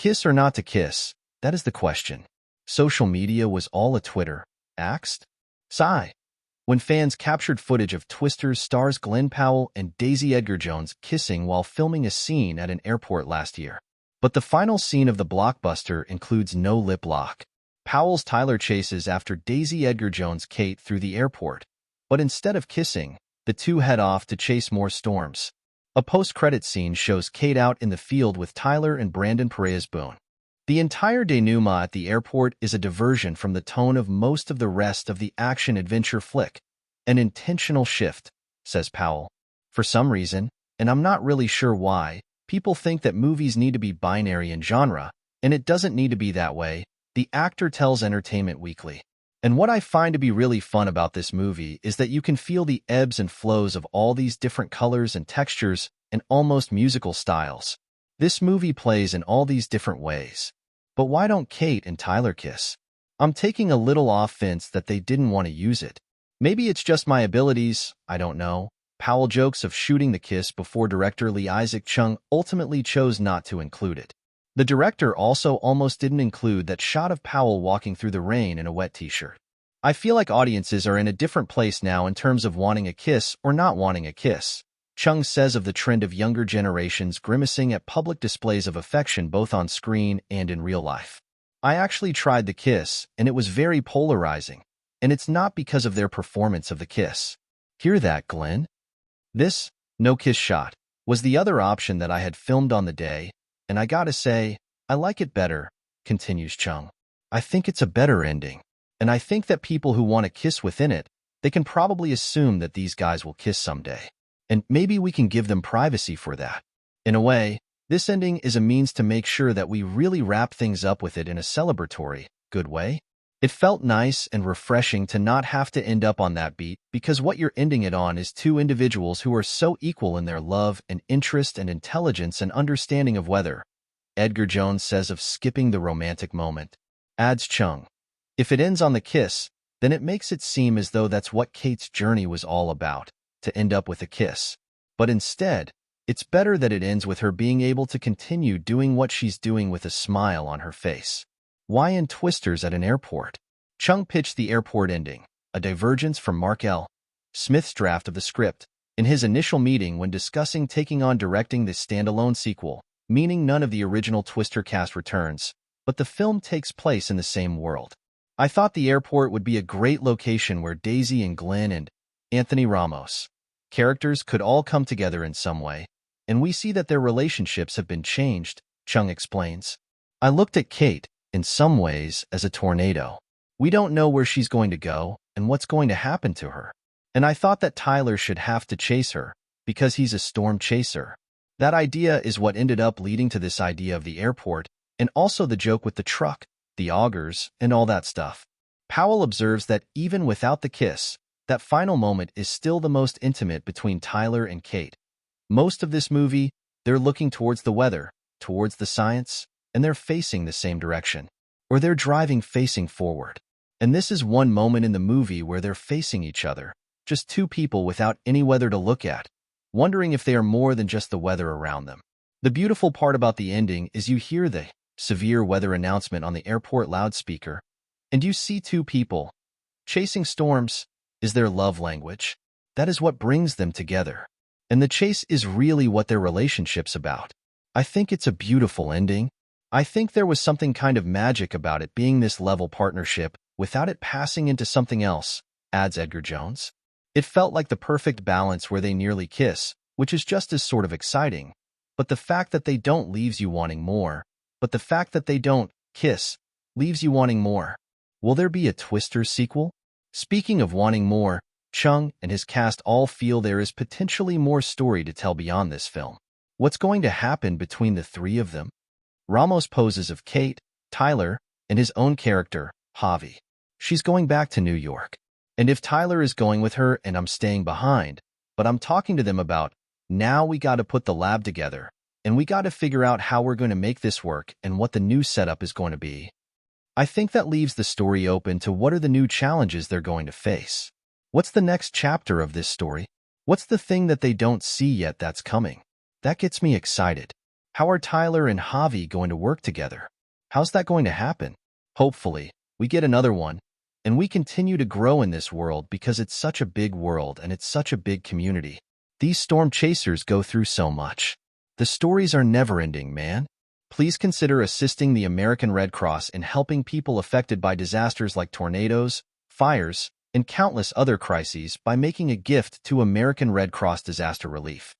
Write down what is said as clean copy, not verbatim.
kiss or not to kiss? That is the question. Social media was all a Twitter. Axed? Sigh. When fans captured footage of Twisters stars Glenn Powell and Daisy Edgar-Jones kissing while filming a scene at an airport last year. But the final scene of the blockbuster includes no lip lock. Powell's Tyler chases after Daisy Edgar-Jones' Kate through the airport, but instead of kissing, the two head off to chase more storms. A post-credit scene shows Kate out in the field with Tyler and Brandon Perez-Boone. The entire denouement at the airport is a diversion from the tone of most of the rest of the action-adventure flick. An intentional shift, says Powell. For some reason, and I'm not really sure why, people think that movies need to be binary in genre, and it doesn't need to be that way, the actor tells Entertainment Weekly. And what I find to be really fun about this movie is that you can feel the ebbs and flows of all these different colors and textures and almost musical styles. This movie plays in all these different ways. But why don't Kate and Tyler kiss? I'm taking a little offense that they didn't want to use it. Maybe it's just my abilities, I don't know. Powell jokes of shooting the kiss before director Lee Isaac Chung ultimately chose not to include it. The director also almost didn't include that shot of Powell walking through the rain in a wet t-shirt. I feel like audiences are in a different place now in terms of wanting a kiss or not wanting a kiss. Chung says of the trend of younger generations grimacing at public displays of affection both on screen and in real life. I actually tried the kiss, and it was very polarizing. And it's not because of their performance of the kiss. Hear that, Glenn? This, no kiss shot, was the other option that I had filmed on the day, and I gotta say, I like it better, continues Chung. I think it's a better ending, and I think that people who want to kiss within it, they can probably assume that these guys will kiss someday. And maybe we can give them privacy for that. In a way, this ending is a means to make sure that we really wrap things up with it in a celebratory, good way. It felt nice and refreshing to not have to end up on that beat because what you're ending it on is two individuals who are so equal in their love and interest and intelligence and understanding of weather. Edgar-Jones says of skipping the romantic moment. Adds Chung. If it ends on the kiss, then it makes it seem as though that's what Kate's journey was all about, to end up with a kiss. But instead, it's better that it ends with her being able to continue doing what she's doing with a smile on her face. Why in Twisters at an airport? Chung pitched the airport ending, a divergence from Mark L. Smith's draft of the script, in his initial meeting when discussing taking on directing this standalone sequel, meaning none of the original Twister cast returns, but the film takes place in the same world. I thought the airport would be a great location where Daisy and Glenn and Anthony Ramos characters could all come together in some way, and we see that their relationships have been changed, Chung explains. I looked at Kate, in some ways, as a tornado. We don't know where she's going to go and what's going to happen to her. And I thought that Tyler should have to chase her, because he's a storm chaser. That idea is what ended up leading to this idea of the airport, and also the joke with the truck, the augers, and all that stuff. Powell observes that even without the kiss, that final moment is still the most intimate between Tyler and Kate. Most of this movie, they're looking towards the weather, towards the science, and they're facing the same direction. Or they're driving facing forward. And this is one moment in the movie where they're facing each other, just two people without any weather to look at, wondering if they are more than just the weather around them. The beautiful part about the ending is you hear the severe weather announcement on the airport loudspeaker, and you see two people. Chasing storms is their love language. That is what brings them together. And the chase is really what their relationship's about. I think it's a beautiful ending. I think there was something kind of magic about it being this level partnership without it passing into something else, adds Edgar-Jones. It felt like the perfect balance where they nearly kiss, which is just as sort of exciting. But the fact that they don't leaves you wanting more. But the fact that they don't kiss leaves you wanting more. Will there be a Twister sequel? Speaking of wanting more, Chung and his cast all feel there is potentially more story to tell beyond this film. What's going to happen between the three of them? Ramos poses of Kate, Tyler, and his own character, Javi. She's going back to New York. And if Tyler is going with her and I'm staying behind, but I'm talking to them about, now we got to put the lab together, and we got to figure out how we're going to make this work and what the new setup is going to be. I think that leaves the story open to what are the new challenges they're going to face. What's the next chapter of this story? What's the thing that they don't see yet that's coming? That gets me excited. How are Tyler and Javi going to work together? How's that going to happen? Hopefully, we get another one, and we continue to grow in this world because it's such a big world and it's such a big community. These storm chasers go through so much. The stories are never-ending, man. Please consider assisting the American Red Cross in helping people affected by disasters like tornadoes, fires, and countless other crises by making a gift to American Red Cross Disaster Relief.